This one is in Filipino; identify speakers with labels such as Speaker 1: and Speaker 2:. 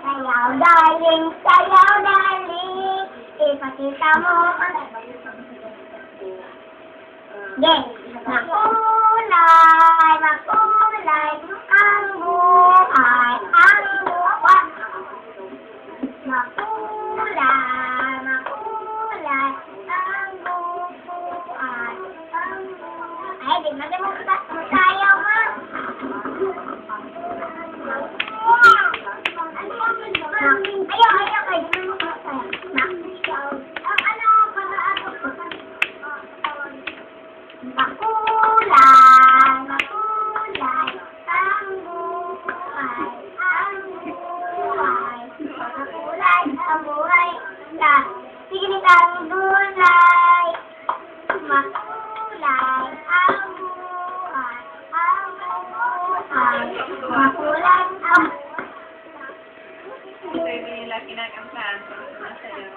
Speaker 1: Sayaw, darling, sayaw, darling, ipakita mo ang... Yes, makulay, makulay, ang buhay, ang buwan. Makulay, makulay, ang buhay, ang buwan. Ay, di na mo sayaw, ma. Ayaw, kayo mo sayaw. Makulay, makulay, ang buhay, ang buhay. Makulay, ang buhay. Sige, ang gulay. Makulay, ang buhay, ang buhay. Makulay, ang...
Speaker 2: Ito yung nila kinakantahan. Masayaw.